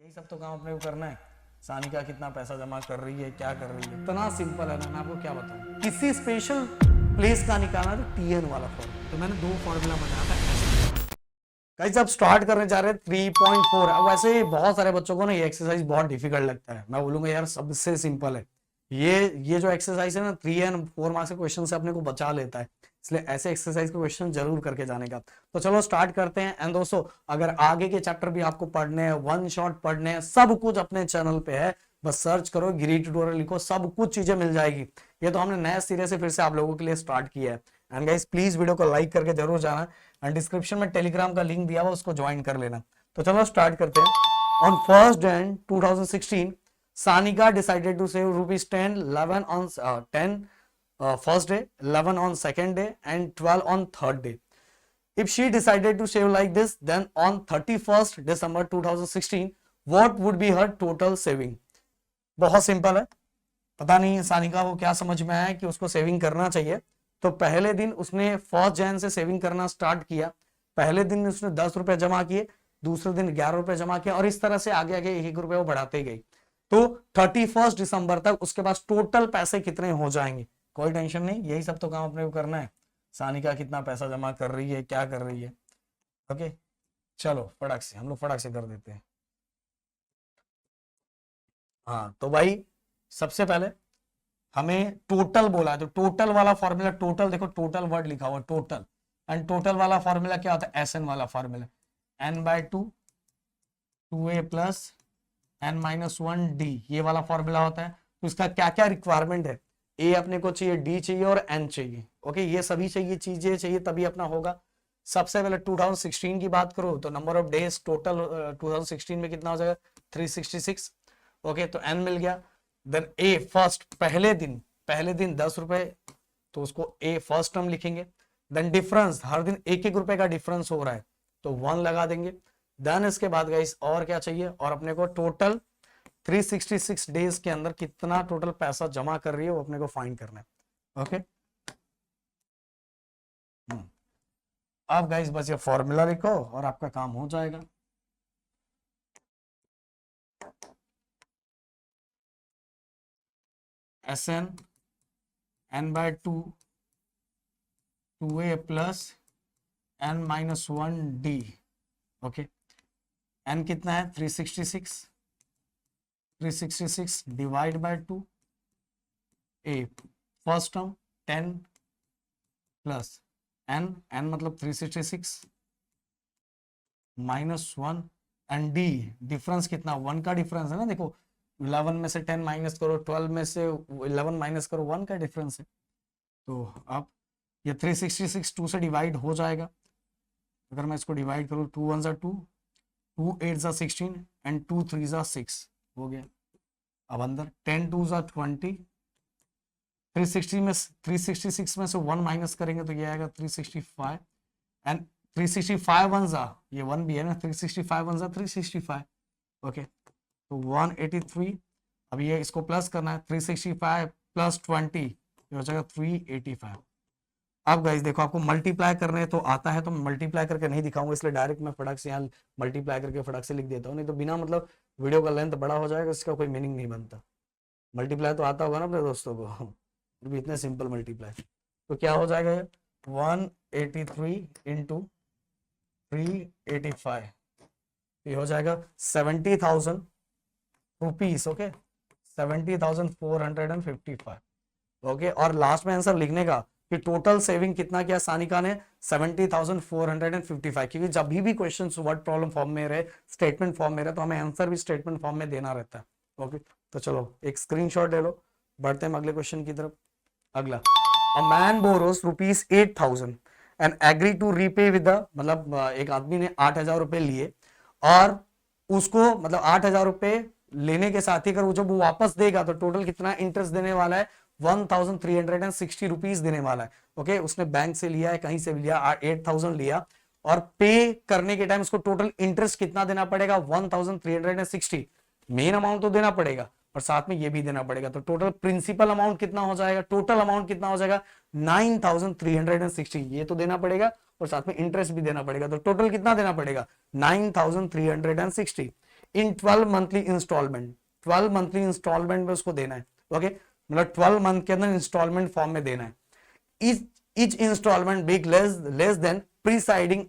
यही सब तो काम अपने को करना है। सानिका कितना पैसा जमा कर रही है, क्या कर रही है, इतना सिंपल है ना, मैं आपको क्या बताऊं। किसी स्पेशल प्लेस का निकालना तो टीएन वाला फॉर्मूला, तो मैंने 2 फॉर्मूला बनाया था ऐसे। गाइस अब स्टार्ट करने जा रहे हैं 3.4। अब वैसे बहुत सारे बच्चों को ना ये एक्सरसाइज बहुत डिफिकल्ट लगता है, मैं बोलूंगा यार सबसे सिंपल है ये जो एक्सरसाइज है ना 3 एंड 4 मार्क्स के क्वेश्चन से अपने को बचा लेता है, इसलिए ऐसे एक्सरसाइज के क्वेश्चन जरूर करके जाने का। तो चलो स्टार्ट करते हैं। एंड दोस्तों अगर आगे के चैप्टर भी आपको पढ़ने हैं, वन शॉट पढ़ने हैं, सब कुछ अपने चैनल पे है, बस सर्च करो गिरी ट्यूटोरियल लिखो, सब कुछ चीजें मिल जाएगी। ये तो हमने नए सिरे से फिर से आप लोगों के लिए स्टार्ट किया है। एंड गाइस प्लीज वीडियो को लाइक करके जरूर जाना, एंड डिस्क्रिप्शन में टेलीग्राम का लिंक दिया हुआ, उसको ज्वाइन कर लेना। तो चलो स्टार्ट करते हैं। On 1st Jan 2016 Sanika decided to save rupees 10, 11 on 10 first day, 11 on second day, and 12 on third day. If she decided to save like this, then on 31st December 2016, what would be her total saving? बहुत simple है, पता नहीं सानिका को क्या समझ में आया कि उसको सेविंग करना चाहिए। तो पहले दिन उसने 1 जैन से सेविंग करना स्टार्ट किया। पहले दिन उसने 10 रुपए जमा किए, दूसरे दिन 11 रुपए जमा किया, और इस तरह से आगे आगे 1 रुपए वो बढ़ाते गई। तो 31 दिसंबर तक उसके पास टोटल पैसे कितने हो जाएंगे, कोई टेंशन नहीं, यही सब तो काम अपने को करना है। सानिका कितना पैसा जमा कर रही है, क्या कर रही है। ओके चलो फटाक से हम लोग फटाक से कर देते हैं। हाँ तो भाई सबसे पहले हमें टोटल बोला है, तो टोटल वाला फॉर्मूला, टोटल देखो टोटल वर्ड लिखा हुआ टोटल, एंड टोटल वाला फॉर्मूला क्या होता है, एस एन वाला formula, n/2 2a plus n-1d, ये वाला फॉर्मूला होता है। तो इसका क्या क्या रिक्वायरमेंट है, ए अपने को चाहिए, डी चाहिए और एन चाहिए। ओके ये सभी चाहिए, चीजें चाहिए तभी अपना होगा। सबसे पहले 2016 की बात करो तो नंबर ऑफ डेज टोटल 2016 में कितना हो जाएगा, 366। ओके तो एन मिल गया। देन ए फर्स्ट, पहले दिन 10 रुपए, तो उसको ए फर्स्ट टर्म लिखेंगे। देन डिफरेंस, हर दिन 1-1 रुपए का डिफरेंस हो रहा है तो 1 लगा देंगे। देन इसके बाद गाइस और क्या चाहिए, और अपने को टोटल 366 डेज के अंदर कितना टोटल पैसा जमा कर रही है वो अपने को फाइंड करना है। ओके अब गाइस बस ये फॉर्मूला लिखो और आपका काम हो जाएगा। SN n/2 2a plus n-1d। Okay n कितना है 366 divide by 2, a first term 10 plus n मतलब 366 -1 एंड d डिफरेंस कितना, 1 का डिफरेंस है ना। देखो 11 में से 10 माइनस करो, 12 में से 11 माइनस करो, 1 का डिफरेंस है। तो अब ये 366 2 से डिवाइड हो जाएगा। अगर मैं इसको डिवाइड करूँ 2 1 2, 2 8 16 एंड 2 3 6 हो गया। अब अंदर 10 2 20, 366 में से 1 माइनस करेंगे तो ये आएगा 365, एंड 365 1 ये 1 भी है ना, 365 1 365। ओके तो 183। अब ये इसको प्लस करना है, 365 प्लस 20 ये हो जाएगा 385। अब गाइस देखो आपको मल्टीप्लाई करने तो आता है, तो मल्टीप्लाई करके नहीं दिखाऊंगा, इसलिए डायरेक्ट मैं फटाक से यहाँ मल्टीप्लाई करके फटाक से लिख देता हूँ, नहीं तो बिना मतलब वीडियो का लेंथ बड़ा हो जाएगा, इसका कोई मीनिंग नहीं बनता। मल्टीप्लाई तो आता होगा ना अपने दोस्तों को, भी इतने सिंपल मल्टीप्लाई। तो क्या हो जाएगा, 183 इंटू 385, ये हो जाएगा 70,000 रुपीस। ओके 70,455। ओके और लास्ट में आंसर लिखने का कि टोटल सेविंग कितना किया सानिका ने, 70,455। क्योंकि जब भी क्वेश्चन वर्ड प्रॉब्लम फॉर्म में रहे, स्टेटमेंट फॉर्म में रहे, तो हमें आंसर भी स्टेटमेंट फॉर्म में देना रहता है। ओके तो चलो एक स्क्रीनशॉट ले लो, बढ़ते हैं अगले क्वेश्चन की तरफ। अगला, a man borrows rupees 8,000 and agree to repay with, मतलब एक आदमी ने 8,000 रुपए लिए, और उसको मतलब 8,000 रुपए लेने के साथ ही अगर वो जब वो वापस देगा तो टोटल कितना इंटरेस्ट देने वाला है, 1,360 रुपीज देने वाला है। ओके उसने बैंक से लिया है, कहीं से भी लिया, 8,000 लिया, और पे करने के टाइम उसको टोटल इंटरेस्ट कितना देना पड़ेगा, 1,360। मेन अमाउंट तो देना पड़ेगा और साथ में ये भी देना पड़ेगा, तो टोटल प्रिंसिपल अमाउंट कितना हो जाएगा, टोटल अमाउंट कितना हो जाएगा 9,360। ये तो देना पड़ेगा और साथ में इंटरेस्ट भी देना पड़ेगा, तो टोटल कितना देना पड़ेगा 9,360। इन 12 मंथली इंस्टॉलमेंट, 12 मंथली इंस्टॉलमेंट में उसको देना है, ओके, मतलब 12 मंथ के अंदर इंस्टॉलमेंट फॉर्म में देना है. each installment big less than presiding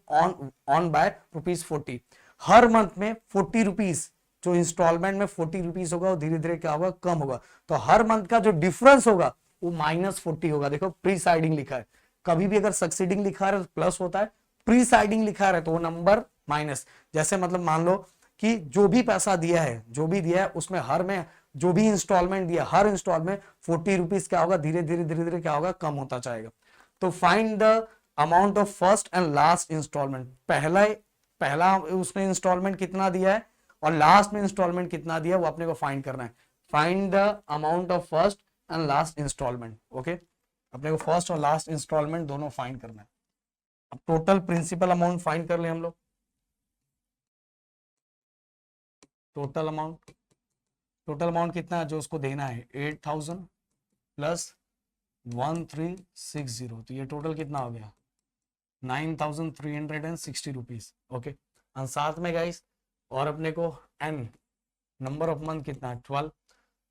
on by ₹40. Her month में 40 रुपीज, जो इंस्टॉलमेंट में 40 रुपीज होगा वो धीरे धीरे क्या होगा, कम होगा. तो हर मंथ का जो डिफरेंस होगा वो -40 होगा. देखो प्रीसाइडिंग लिखा है, कभी भी अगर सक्सीडिंग लिखा है तो प्लस होता है, प्रीसाइडिंग लिखा है तो वो नंबर माइनस. जैसे मतलब मान लो कि जो भी पैसा दिया है, जो भी दिया है उसमें हर में जो भी इंस्टॉलमेंट दिया, हर इंस्टॉलमेंट 40 रुपीज क्या होगा, धीरे धीरे क्या होगा, कम होता जाएगा. तो find the amount of first and last instalment. पहला उसने इंस्टॉलमेंट कितना दिया है और लास्ट में इंस्टॉलमेंट कितना दिया है वो अपने को फाइंड करना है. Find the amount of first and last instalment. Okay, अपने को फर्स्ट और लास्ट इंस्टॉलमेंट दोनों फाइंड करना है. अब टोटल प्रिंसिपल अमाउंट फाइंड कर ले हम लोग. टोटल अमाउंट कितना है जो उसको देना है, 8000 प्लस 1360. तो ये टोटल कितना हो गया, 9360 रुपीज. ओके, और साथ में गाइस और अपने को एन नंबर ऑफ मंथ कितना है, 12.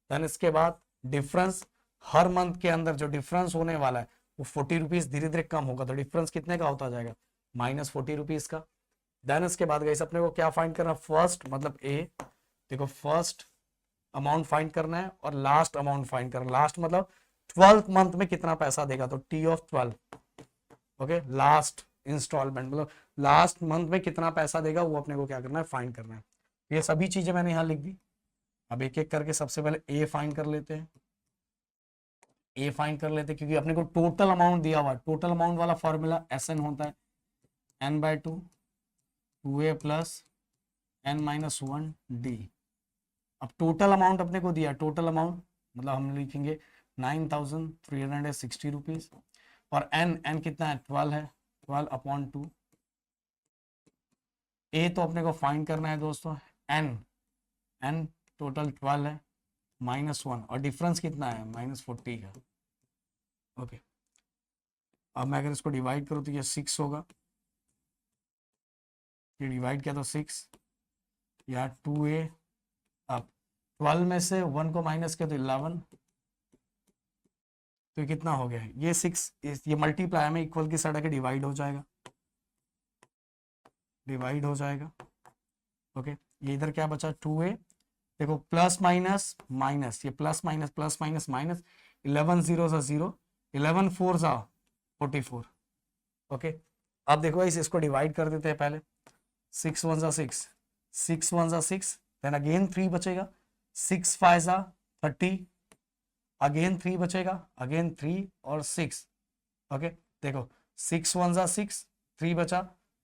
देन इसके बाद डिफरेंस, हर मंथ के अंदर जो डिफरेंस होने वाला है वो 40 रुपीज धीरे धीरे कम होगा. तो डिफरेंस कितने का होता जाएगा, -40 रुपीज का. देन इसके बाद गाइस अपने को क्या फाइंड करना, फर्स्ट मतलब ए, देखो फर्स्ट अमाउंट फाइंड करना है और लास्ट अमाउंट फाइंड करना. लास्ट मतलब 12th मंथ में कितना पैसा देगा, तो T of 12. Okay, last instalment मतलब लास्ट मंथ में कितना पैसा देगा वो अपने को क्या करना है, फाइंड करना है. ये सभी चीजें मैंने यहाँ लिख दी. अब एक एक करके सबसे पहले ए फाइंड कर लेते हैं. क्योंकि अपने को टोटल अमाउंट दिया हुआ है. टोटल अमाउंट वाला फॉर्मूला SN होता है n/2 2a प्लस n-1d. अब टोटल अमाउंट अपने को दिया, टोटल अमाउंट मतलब हम लिखेंगे 9360 रुपीज. और n कितना है, 12 है, 12/2. ए तो अपने को फाइंड करना है दोस्तों, n टोटल 12 है, -1 और डिफरेंस कितना है, -40 का. ओके, अब मैं अगर इसको डिवाइड करूँ तो ये 6 होगा. ये डिवाइड किया तो 6, या 2a. अब 12 में से 1 को माइनस किया तो 11. तो ये कितना हो गया, ये 6, ये मल्टीप्लाई में इक्वल की साइड आके डिवाइड हो जाएगा. ओके, ये इधर क्या बचा, 2a. देखो प्लस माइनस माइनस, ये प्लस माइनस माइनस, 11 0 सा 0, 11 4 सा 44. ओके, अब देखो इसको डिवाइड कर देते हैं पहले. 6 1 सा 6, 6 1 सा 6, देन अगेन 3 बचेगा, 6 5 सा 30, अगेन 3 बचेगा, अगेन 3 और 6. ओके, देखो 6 1 सा 6, 3 बचा,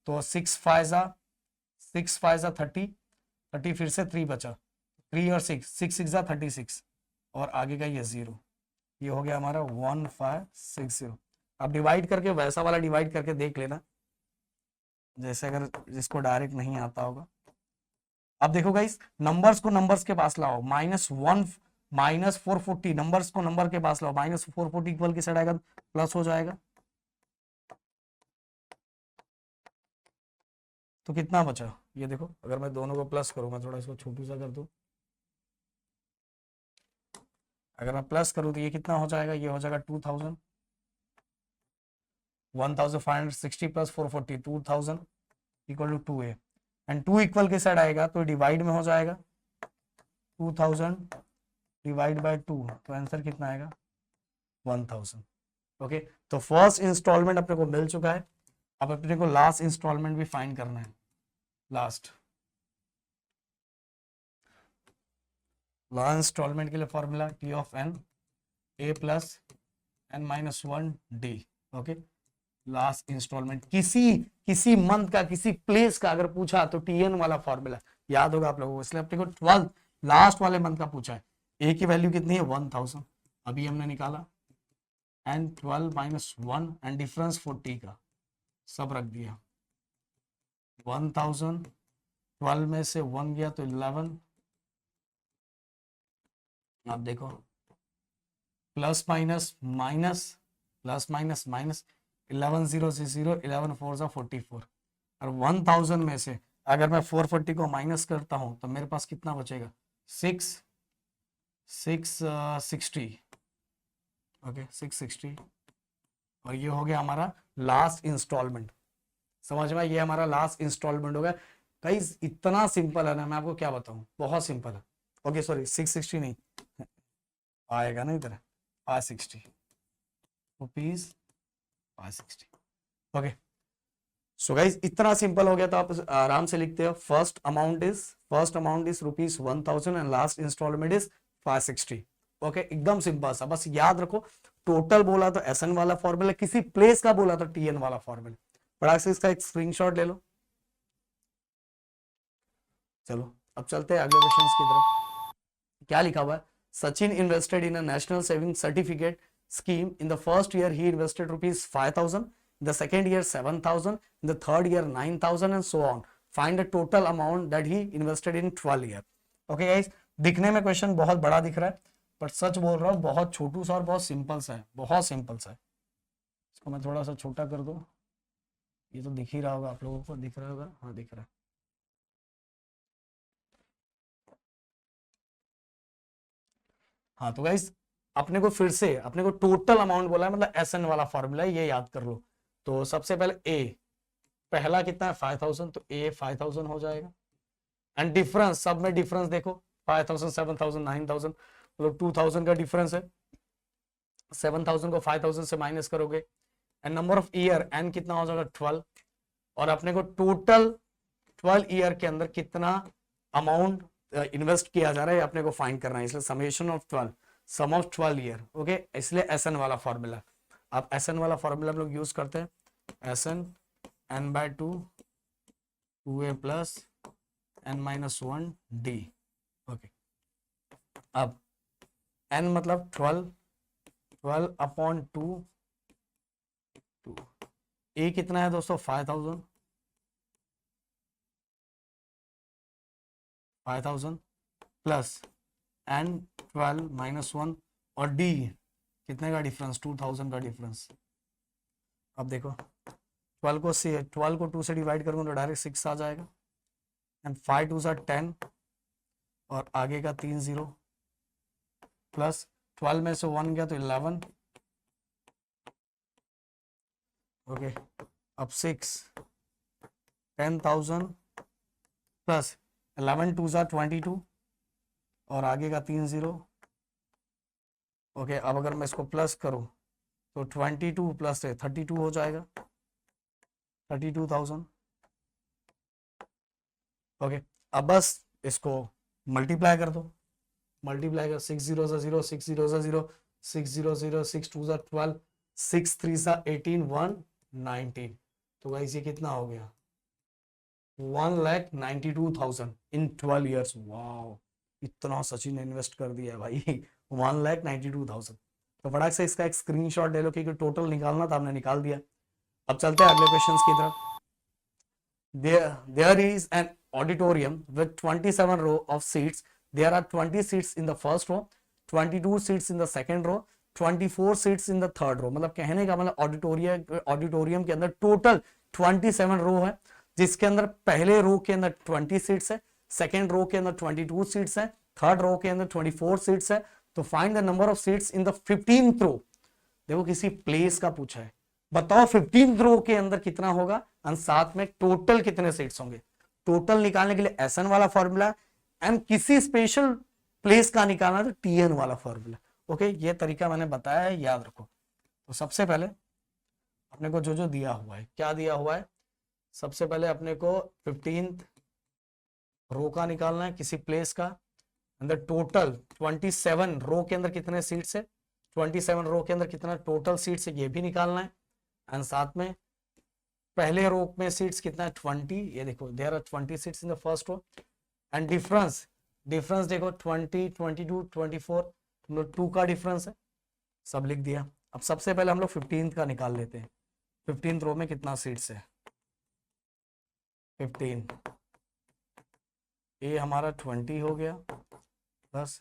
तो 6 5 सा 30, 30 फिर से 3 बचा, 3 और 6 6 सा 36 और आगे का ये 0. ये हो गया हमारा 1560. अब डिवाइड करके वैसा वाला डिवाइड करके देख लेना, जैसे अगर जिसको डायरेक्ट नहीं आता होगा. अब देखो गाइस, नंबर्स को नंबर्स के पास लाओ, -1 -440, नंबर्स को नंबर के पास लाओ, -440 इक्वल की साइड आएगा प्लस हो जाएगा. तो कितना बचा, ये देखो, अगर मैं दोनों को प्लस करूँ, मैं थोड़ा इसको छोटू सा कर दूं, अगर मैं प्लस करूँ तो ये कितना हो जाएगा, ये हो जाएगा 2000, 1560 plus 440, 2000 equal to 2a. And 2 equal के साइड आएगा तो डिवाइड में हो जाएगा, 2000 डिवाइड बाय 2, तो आंसर कितना आएगा, 1000. ओके, तो फर्स्ट इंस्टॉलमेंट अपने को मिल चुका है. अब अपने को लास्ट इंस्टॉलमेंट भी फाइंड करना है. लास्ट इंस्टॉलमेंट के लिए formula T of n a plus n-1d. Okay, last instalment किसी मंथ का, किसी प्लेस का अगर पूछा तो TN वाला फॉर्मूला याद होगा आप लोगों को. इसलिए अपने को 12 लास्ट वाले मंथ का पूछा है. ए की वैल्यू कितनी है, 1000, अभी हमने निकाला. एंड 12 -1 एंड डिफरेंस 40 का सब रख दिया. 1000, 12 में से 1 गया तो 11. आप देखो plus minus minus, plus minus minus, 11 0 से 0, 11 4 सा 44. और 1000 में से अगर मैं 440 को माइनस करता हूं तो मेरे पास कितना बचेगा, 660, ओके 660, और ये हो गया हमारा लास्ट इंस्टॉलमेंट। समझ में, ये हमारा लास्ट इंस्टॉलमेंट हो गया। गाइस इतना सिंपल है ना, मैं आपको क्या बताऊं, बहुत सिंपल है। ओके सॉरी 660 नहीं आएगा ना इधर, 560 रुपीज, 560। ओके सो गाइस इतना सिंपल हो गया तो आप आराम से लिखते हो first amount is ₹1000 and last instalment is 560। Okay एकदम सिंपल सा, बस याद रखो टोटल बोला तो एसएन वाला फॉर्मूला, किसी प्लेस का बोला तो टीएन वाला फॉर्मूला। फटाक से इसका एक स्क्रीनशॉट ले लो। चलो अब चलते हैं अगले क्वेश्चन की तरफ। क्या लिखा हुआ है, Sachin invested in a national saving certificate scheme. In the first year he invested ₹5,000, in the second year 7,000, in the third year 9,000 and so on. Find the total amount that he invested in 12 year. Okay guys, दिखने में question बहुत बड़ा दिख रहा है पर सच बोल रहा हूँ बहुत छोटू सा और बहुत सिंपल सा है, बहुत सिंपल सा है। इसको मैं थोड़ा सा छोटा कर दूं, ये तो दिख ही रहा होगा आप लोगों को, दिख रहा होगा, हाँ दिख रहा है। हाँ तो गाइस अपने को फिर से अपने को टोटल अमाउंट बोला है, मतलब एसएन वाला फॉर्मूला है, ये याद कर लो। तो सबसे पहले ए, पहला कितना है 5,000, तो ए 5,000 हो जाएगा। एंड डिफरेंस, सब में डिफरेंस देखो 5,000 7,000 9,000, मतलब 2,000 का डिफरेंस है। 7,000 को 5,000 से माइनस करोगे and number of year N कितना हो जाएगा 12, और अपने को टोटल 12 ईयर के अंदर कितना अमाउंट इन्वेस्ट किया जा रहा है अपने को फाइंड करना है, इसलिए summation of 12, sum of 12 year. Okay इसलिए एसएन वाला फॉर्मूला, आप एसएन वाला फॉर्मूला हम लोग यूज करते हैं, SN n/2 2a plus n-1 d। Okay अब n मतलब 12 अपॉन 2, ए कितना है दोस्तों 5,000 प्लस n12-1 और d कितने का डिफरेंस 2,000 का डिफरेंस। अब देखो 12 को 2 से डिवाइड करूंगा तो डायरेक्ट 6 आ जाएगा एंड 5 2 सा 10 और आगे का 3 0 प्लस 12 में से 1 गया तो 11। ओके अब 10,000 प्लस 11 2 सा 22 और आगे का 3 0। ओके अब अगर मैं इसको प्लस करूं तो 22 प्लस 32 हो जाएगा, 32,000। ओके अब बस इसको मल्टीप्लाई कर दो, मल्टीप्लाई कर 6 0 सा 0 6 0 सा 0 6 0 0 6 2 सा 12 6 3 सा 18 1 19। तो गाइस ये कितना हो गया 1,92,000 इन 12 ईयर्स। वाओ इतना सचिन ने इन्वेस्ट कर दिया है भाई 1,92,000। तो फटाक से इसका एक स्क्रीनशॉट ले लो क्योंकि टोटल निकालना था, हमने निकाल दिया। अब चलते हैं अगले क्वेश्चन की तरफ। There is an auditorium with 27 row of seats. There are 20 seats in the first row, 22 seats in the second row, 24 seats in the third row। मतलब कहने का मतलब ऑडिटोरियम के अंदर टोटल 27 रो है, जिसके अंदर पहले रो के अंदर 20 सीट्स है, सेकेंड रो के अंदर 22 सीट्स है, थर्ड रो के अंदर 24 सीट्स है। तो find the number of seats in the 15th रो। देखो किसी प्लेस का पूछा है, बताओ 15th रो के अंदर कितना होगा और साथ में टोटल कितने सीट्स होंगे। टोटल निकालने के लिए एसएन वाला फॉर्मूला एंड किसी स्पेशल प्लेस का निकालना तो टीएन वाला फॉर्मूला। ओके ये तरीका मैंने बताया है, याद रखो। तो सबसे पहले अपने को जो जो दिया हुआ है, क्या दिया हुआ है, सबसे पहले अपने को 15th रो का निकालना है किसी प्लेस का, अंदर टोटल 27 रो के अंदर कितने सीट्स है, 27 रो के अंदर कितना टोटल सीट्स है ये भी निकालना है एंड साथ में पहले रो में सीट्स कितना है 20। ये देखो there are 20 seats in the first row and difference देखो 20 22 24 हम लोग 2 का डिफरेंस है, सब लिख दिया। अब सबसे पहले हम लोग 15th का निकाल लेते हैं। 15th रो में कितना सीट्स है 15, ए हमारा 20 हो गया प्लस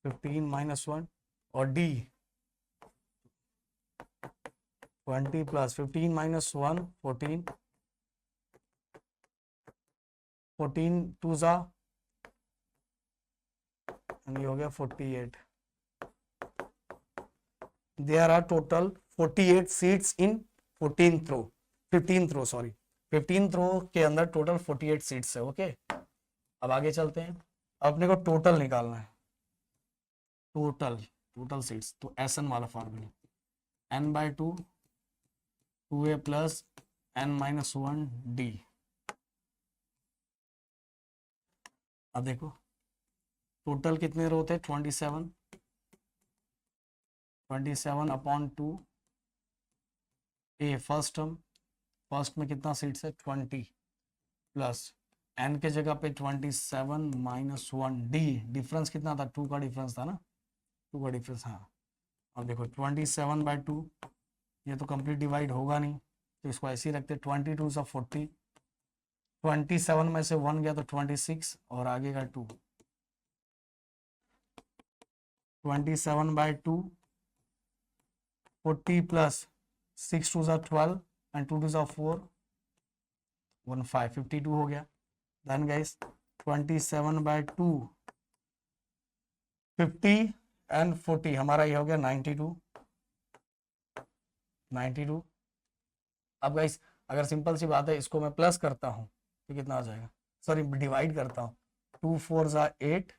15-1 और डी 20 प्लस 15-1 14 14 टू ज़ा, ये हो गया 48. There are total 48 seats in 14th row, 15th row, sorry 15th row के अंदर टोटल 48 सीट्स है. ओके, अब आगे चलते हैं. अपने को टोटल निकालना है, टोटल सीट्स. तो SN वाला formula, n/2 2a plus n-1 d. अब देखो टोटल कितने रो थे, 27 अपॉन 2 ए फर्स्ट टर्म, फर्स्ट में कितना सीट्स है 20 प्लस n के जगह पे 27 - 1 d. डिफरेंस कितना था, 2 का डिफरेंस था ना, 2 का डिफरेंस. हाँ, अब देखो 27/2, ये तो कंप्लीट डिवाइड होगा नहीं तो इसको ऐसे ही रखते. 22 सा 40, 27 में से 1 गया तो 26 और आगे का 2. 27/2 40 प्लस 6 2 सा 12 एंड 2 2 सा 4 15 52 हो गया. देन गाइस 27/2 50 एंड 40 हमारा ये हो गया 92. अब गाइस अगर सिंपल सी बात है, इसको मैं प्लस करता हूँ तो कितना आ जाएगा, सॉरी डिवाइड करता हूँ, 2 4 ज़ा 8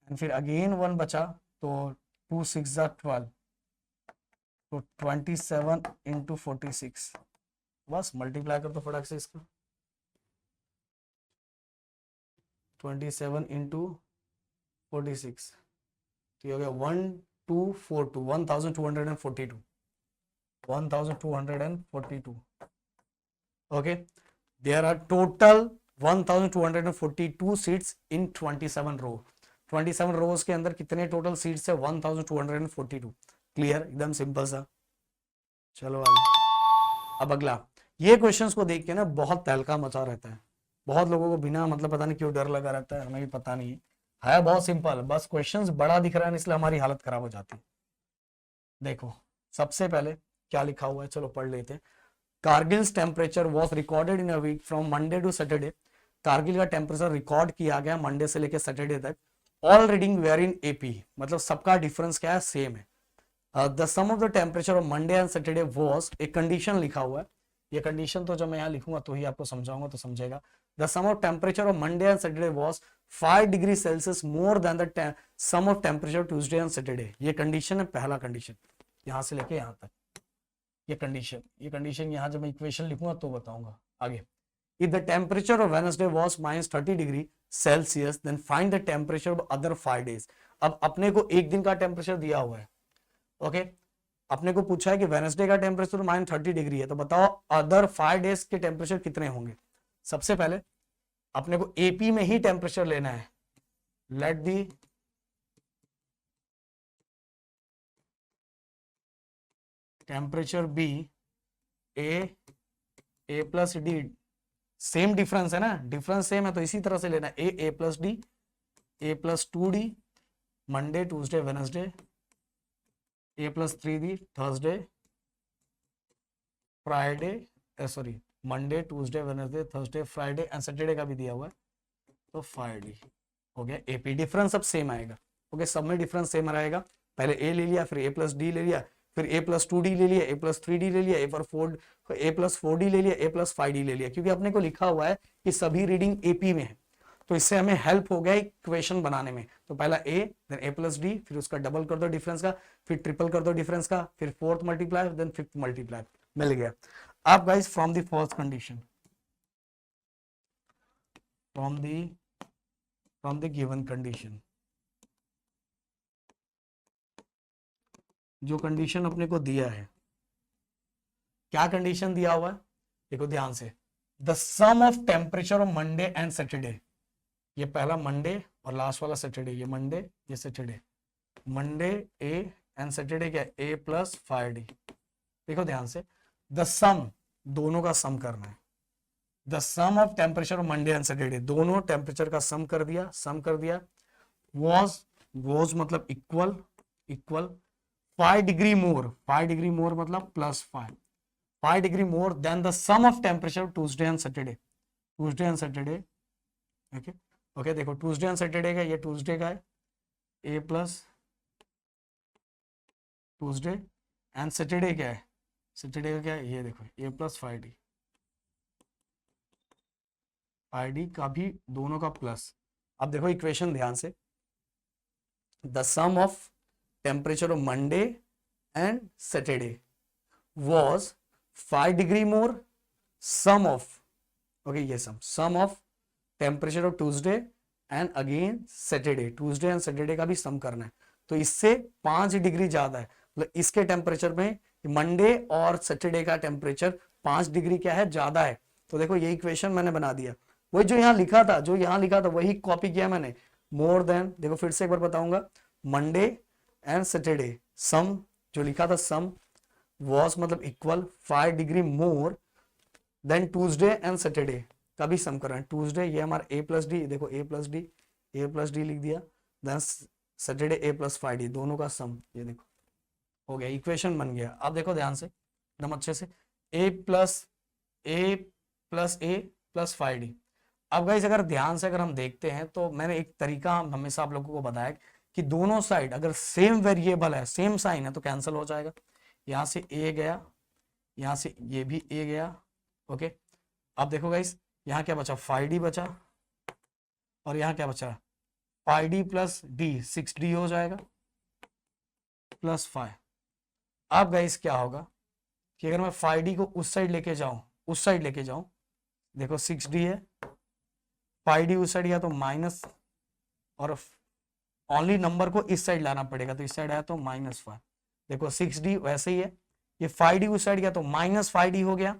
एंड फिर अगेन 1 बचा तो 2 6 ज़ा 12, तो 27 इंटू 46. बस मल्टीप्लाई कर दो फटाक से इसका, 27 इंटू 46 तो ये हो गया 1242, 1242. Okay, there are total 1242 seats in 27 रो. 27 रोज के अंदर कितने टोटल सीट्स है, 1242. क्लियर, एकदम सिंपल सा. चलो आगे. अब अगला, ये क्वेश्चंस को देख के ना बहुत तहलका मचा रहता है, बहुत लोगों को बिना मतलब पता नहीं क्यों डर लगा रहता है, हमें भी पता नहीं है बहुत सिंपल, बस क्वेश्चंस बड़ा दिख रहा है इसलिए हमारी हालत खराब हो जाती है. देखो सबसे पहले क्या लिखा हुआ है, चलो पढ़ लेते हैं. Kargil's temperature was recorded in a week from Monday to Saturday. Kargil का टेम्परेचर रिकॉर्ड किया गया मंडे से लेकर सैटरडे तक. All reading were in AP, मतलब सबका डिफरेंस क्या है, सेम है. The sum of the temperature of Monday and Saturday was, एक कंडीशन लिखा हुआ है. ये कंडीशन तो जब मैं यहाँ लिखूंगा तो ही आपको समझाऊंगा तो समझेगा. The sum of temperature of Monday and Saturday was 5 degree Celsius more than the sum of temperature Tuesday and Saturday. ये कंडीशन है, पहला कंडीशन यहां से लेके यहां तक. ये कंडीशन यहाँ जब मैं इक्वेशन लिखूंगा तो बताऊंगा आगे. If the temperature of Wednesday was -30 degree Celsius, then find the temperature of other 5 days. अब अपने को एक दिन का टेम्परेचर दिया हुआ है. ओके, अपने को पूछा है कि वेनसडे का टेम्परेचर -30 डिग्री है, तो बताओ अदर 5 डेज के टेम्परेचर कितने होंगे. सबसे पहले अपने को एपी में ही टेम्परेचर लेना है. Let the temperature be a plus d. Same difference है ना, डिफरेंस सेम है तो इसी तरह से लेना है. ए plus D, A plus 2d Monday Tuesday Wednesday, A plus 3d Thursday Friday, sorry Monday Tuesday Wednesday Thursday Friday and Saturday का भी दिया हुआ है तो 5d हो गया. एपी डिफरेंस सब सेम आएगा. ओके, सब में डिफरेंस सेम रहेगा. पहले ए ले लिया, फिर ए प्लस डी ले लिया, फिर ए प्लस 2d ले लिया, ए प्लस 3d ले लिया, ए प्लस 4d ले लिया, ए प्लस 5d ले लिया. क्योंकि अपने को लिखा हुआ है कि सभी रीडिंग एपी में है तो इससे हमें हेल्प हो गया इक्वेशन बनाने में. तो पहला ए, देन ए प्लस डी, फिर उसका डबल कर दो डिफरेंस का, फिर ट्रिपल कर दो डिफरेंस का, फिर fourth multiply, then fifth multiply. मिल गया. अब guys from the first condition, from the given condition, जो कंडीशन अपने को दिया है, क्या कंडीशन दिया हुआ है देखो ध्यान से. The sum of temperature of Monday and Saturday, ये पहला मंडे और लास्ट वाला सैटरडे, ये मंडे ये Saturday, Monday A and Saturday क्या, ए प्लस 5d. देखो ध्यान से, द सम, दोनों का सम करना है. The sum of temperature of Monday and Saturday, दोनों टेम्परेचर का सम कर दिया. वॉज मतलब इक्वल 5 डिग्री मोर मतलब plus 5 degree more than the sum of temperature Tuesday and Saturday okay okay, देखो ट्यूसडे एंड सैटरडे का, ये ट्यूसडे का है ए प्लस ट्यूसडे एंड सैटरडे क्या है, सैटरडे का क्या है, ये देखो ए प्लस 5d, 5d का भी दोनों का प्लस। अब देखो इक्वेशन ध्यान से, the sum of temperature of Monday and Saturday was 5 degree more, sum of, okay, ये sum of temperature of Tuesday and again Saturday, Tuesday and Saturday का भी सम करना है, तो इससे 5 डिग्री ज्यादा है, मतलब इसके टेम्परेचर में मंडे और सैटरडे का टेम्परेचर 5 डिग्री क्या है, ज्यादा है। तो देखो ये इक्वेशन मैंने बना दिया, वही जो यहाँ लिखा था, जो यहाँ लिखा था वही कॉपी किया मैंने, मोर देन, देखो फिर से एक बार बताऊंगा, मंडे एंड सैटरडे सम, जो लिखा था सम was मतलब equal 5 degree more then Tuesday and Saturday का भी सम कर रहे हैं। ट्यूसडे ये हमारा ए प्लस डी, देखो ए प्लस डी लिख दिया, देन सैटरडे ए प्लस 5d, दोनों का सम, ये देखो हो गया, इक्वेशन बन गया। अब देखो ध्यान से एकदम अच्छे से, ए प्लस ए प्लस 5d। अब गाइस अगर ध्यान से अगर हम देखते हैं तो मैंने एक तरीका हमेशा आप लोगों को बताया कि दोनों साइड अगर सेम वेरिएबल है, सेम साइन है, तो कैंसिल हो जाएगा। यहां से ए गया, यहां से ये भी ए गया, ओके। अब देखो गाइस यहाँ क्या बचा, 5d बचा, और यहाँ क्या बचा, 5d प्लस डी, 6d हो जाएगा, प्लस 5। अब गाइस क्या होगा कि अगर मैं 5d को उस साइड लेके जाऊं, देखो 6d है, 5d उस साइड गया तो माइनस, और ओनली नंबर को इस साइड लाना पड़ेगा, तो इस साइड आया तो -5। देखो 6d वैसे ही है, ये 5d उस साइड गया तो -5d हो गया,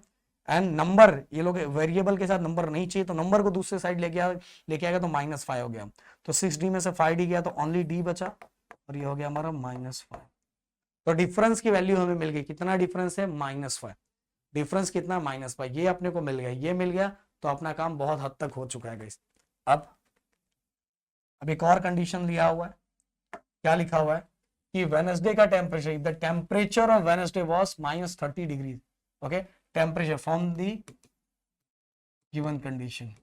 एंड नंबर ये लोग वेरिएबल के साथ नंबर नहीं चाहिए, तो नंबर को दूसरे साइड लेके आएगा तो -5 हो गया। तो 6d में से 5d गया तो ओनली d बचा, और ये हो गया हमारा -5। तो डिफरेंस की वैल्यू हमें मिल गई, कितना डिफरेंस है, -5। डिफरेंस कितना, -5, ये अपने को मिल गया, ये मिल गया, तो अपना काम बहुत हद तक हो चुका है गाइस। अब एक और कंडीशन दिया हुआ है, क्या लिखा हुआ है कि वेडनेसडे का temperature, the temperature of Wednesday was -30 degree, okay, temperature from the given condition.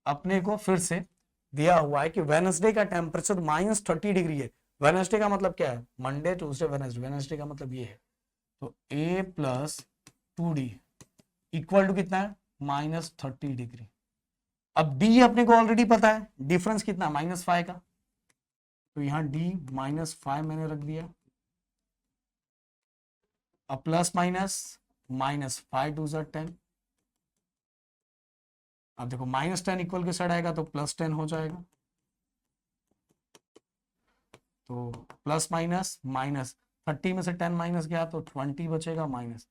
अपने को फिर से दिया हुआ है कि वेडनेसडे का टेम्परेचर -30 डिग्री है। वेडनेसडे का मतलब क्या है, मंडे ट्यूसडे वेडनेसडे, वेडनेसडे का मतलब ये है, तो a plus 2d equal to कितना है, -30 डिग्री। अब d अपने को ऑलरेडी पता है, डिफरेंस कितना, -5 का, तो यहां d -5 मैंने रख दिया, अब प्लस माइनस 5 2 10। अब देखो -10 इक्वल के साइड आएगा तो +10 हो जाएगा, तो प्लस माइनस 30 में से 10 माइनस गया तो 20 बचेगा माइनस,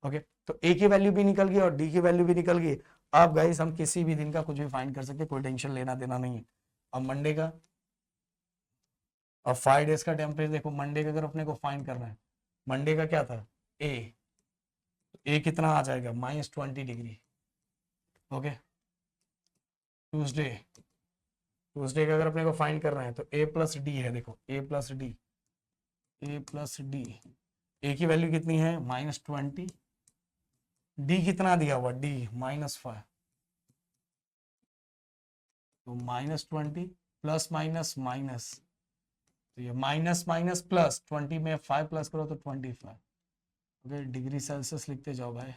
ओके। तो ए की वैल्यू भी निकल गई और डी की वैल्यू भी निकल गई। अब गाइस हम किसी भी दिन का कुछ भी फाइंड कर सकते, कोई टेंशन लेना देना नहीं है। अब मंडे का, अब 5 डेज का टेम्परेचर देखो, मंडे का अगर अपने को फाइंड करना है, मंडे का क्या था, ए कितना आ जाएगा, -20 डिग्री, ओके। ट्यूसडे का अगर अपने को फाइंड करना है तो ए प्लस डी है, देखो ए प्लस डी, ए की वैल्यू कितनी है, -20, डी कितना दिया हुआ, डी -5, तो -20 प्लस माइनस माइनस, तो ये माइनस माइनस प्लस 20 में 5 प्लस करो तो 25, ओके, डिग्री सेल्सियस लिखते जाओ भाई।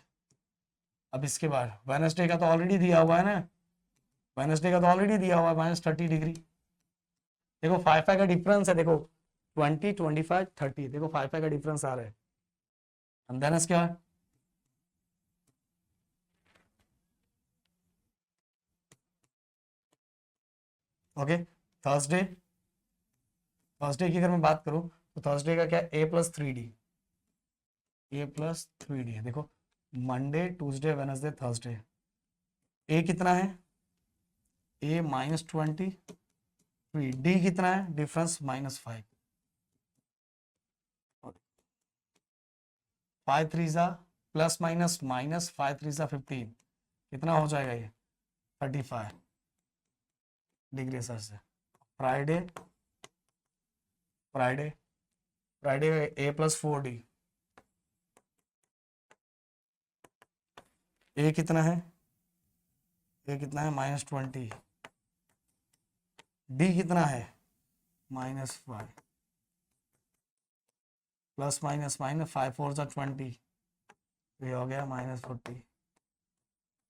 अब इसके बाद वेडनेसडे का तो ऑलरेडी दिया हुआ है ना, वेडनेसडे का तो ऑलरेडी दिया हुआ है -30 डिग्री। देखो 5 का डिफरेंस है, देखो 20 25 30, देखो 5 का डिफरेंस आ रहा है। देन इसके बाद ओके, थर्सडे की अगर मैं बात करूं तो थर्सडे का क्या है, a प्लस 3d है। देखो Monday Tuesday Wednesday Thursday, a कितना है, a -20, डी कितना है, डिफरेंस -5, 5 3 जा प्लस माइनस माइनस 5 3 जा 15, कितना हो जाएगा ये 35 degree Celsius. Friday a plus 4d, ए कितना है, ए कितना है -20, डी कितना है -5, प्लस माइनस माइनस 5 4 20, ये हो गया -40।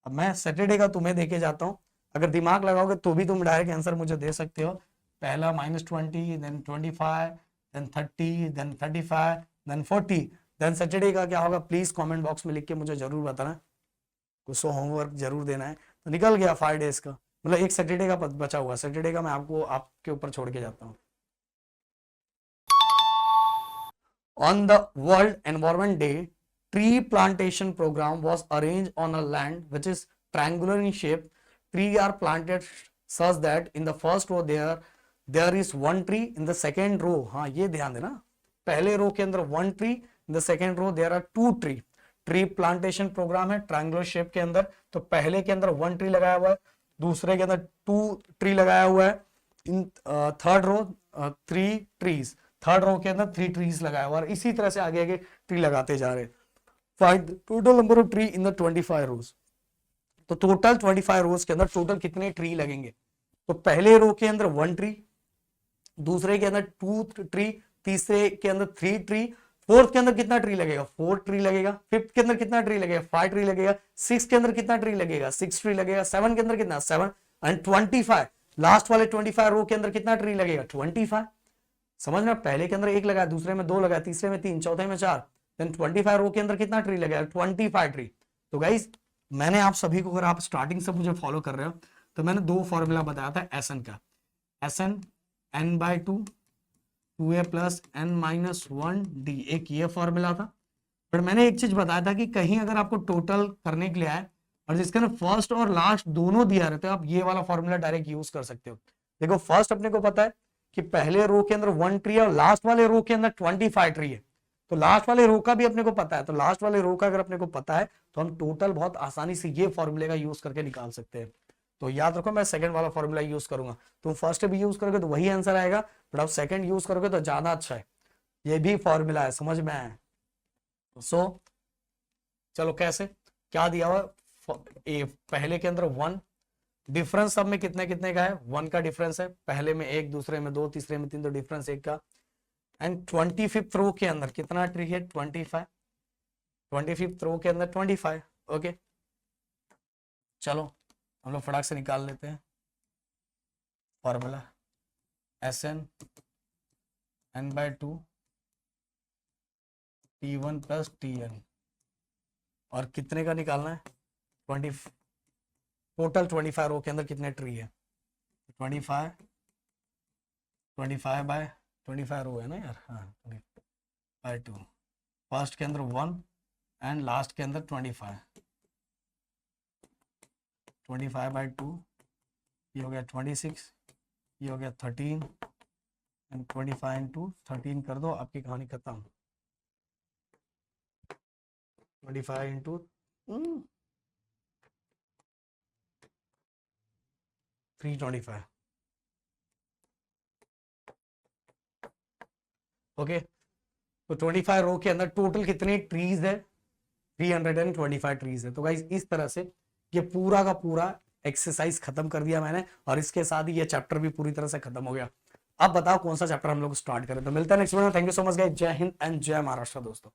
अब मैं सैटरडे का तुम्हें देके जाता हूँ, अगर दिमाग लगाओगे तो भी तुम डायरेक्ट आंसर मुझे दे सकते हो। पहला -20, then 25, then 30, then 35, then 40, then Saturday का क्या होगा प्लीज कमेंट बॉक्स में लिख के मुझे जरूर बताना, कुछ होमवर्क जरूर देना है। तो निकल गया 5 डेज का, मतलब एक सैटरडे का बचा हुआ, सैटरडे का मैं आपको आपके ऊपर छोड़ के जाता हूँ। On the World Environment Day, tree plantation program was arranged on a land which is triangular in shape. Trees are planted such that in the first row there is one tree, in the second row, हाँ ये ध्यान देना, पहले रो के अंदर one tree, in the second row there are two tree. Tree plantation programme है triangular shape के अंदर, तो पहले के अंदर 1 ट्री लगाया हुआ है, दूसरे के अंदर 2 ट्री लगाया हुआ है, in third row 3 trees, third row के अंदर 3 ट्रीज लगाया हुआ है, इसी तरह से आगे आगे ट्री लगाते जा रहे हैं। Find total number of tree in the 25 रोज। तो टोटल 25 रोज के अंदर टोटल कितने ट्री लगेंगे? तो पहले रो के अंदर 1 ट्री, दूसरे के अंदर 2 ट्री, तीसरे के अंदर 3 ट्री, फोर्थ के अंदर कितना ट्री लगेगा? 4 ट्री लगेगा, फिफ्थ के अंदर कितना ट्री लगेगा? 5 ट्री लगेगा, सिक्स के अंदर कितना ट्री लगेगा? 6 ट्री लगेगा, 7 के अंदर कितना? 7, एंड 25 लास्ट वाले 25 रो के अंदर कितना ट्री लगेगा? 25। समझ में? पहले के अंदर 1 लगाया, दूसरे में 2 लगाया, तीसरे में 3, चौथे में 4, देन 25 रो के अंदर कितना ट्री लगेगा? 25 ट्री। तो गाइस मैंने आप सभी को, अगर आप स्टार्टिंग से मुझे फॉलो कर रहे हो, तो मैंने 2 फॉर्मूला बताया था एसएन का, एसएन n/2 2a + n-1d, एक ये फॉर्मूला था। पर मैंने एक चीज बताया था कि कहीं अगर आपको टोटल करने के लिए आए और जिसके अंदर फर्स्ट और लास्ट दोनों दिया रहता है, आप ये वाला फॉर्मूला डायरेक्ट यूज कर सकते हो। देखो फर्स्ट अपने को पता है कि पहले रो के अंदर 1 ट्री है और लास्ट वाले रो के अंदर 25 ट्री है, तो लास्ट वाले रो का भी अपने को पता है, तो लास्ट वाले रो का अगर अपने को पता है तो हम टोटल बहुत आसानी से ये फॉर्मूले का यूज करके निकाल सकते हैं। तो याद रखो मैं सेकंड वाला फॉर्मूला यूज करूंगा, तुम फर्स्ट भी यूज करोगे तो वही आंसर आएगा, बट आप सेकंड यूज करोगे तो ज्यादा अच्छा है। ये भी फॉर्मूला है, समझ में आया? सो चलो कैसे क्या दिया हुआ? पहले के अंदर 1, डिफरेंस सब में कितने कितने का है? 1 का डिफरेंस है, पहले में 1, दूसरे में 2, तीसरे में 3, तो डिफरेंस 1 का। एंड 25th रो के अंदर कितना ट्री है? 25, 25th रो के अंदर 25। ओके चलो हम लोग फटाक से निकाल लेते हैं formula, SN n/2 T1 + Tn, और कितने का निकालना है? 20, टोटल 25 रो के अंदर कितने ट्री है? 25 बाय 25 रो है ना यार, हाँ 20/2, फर्स्ट के अंदर 1 एंड लास्ट के अंदर 25, 25/2, ये हो गया 26, ये हो गया 13, एंड 25 × 13 कर दो, आपकी कहानी खत्म। 25 × 325। ओके तो 25 रो के अंदर टोटल कितने ट्रीज है? 325 ट्रीज है। तो गाइस इस तरह से ये पूरा का पूरा एक्सरसाइज खत्म कर दिया मैंने, और इसके साथ ही ये चैप्टर भी पूरी तरह से खत्म हो गया। अब बताओ कौन सा चैप्टर हम लोग स्टार्ट करें? तो मिलता है नेक्स्ट वीडियो में। Thank you so much guys, जय हिंद एंड जय महाराष्ट्र दोस्तों।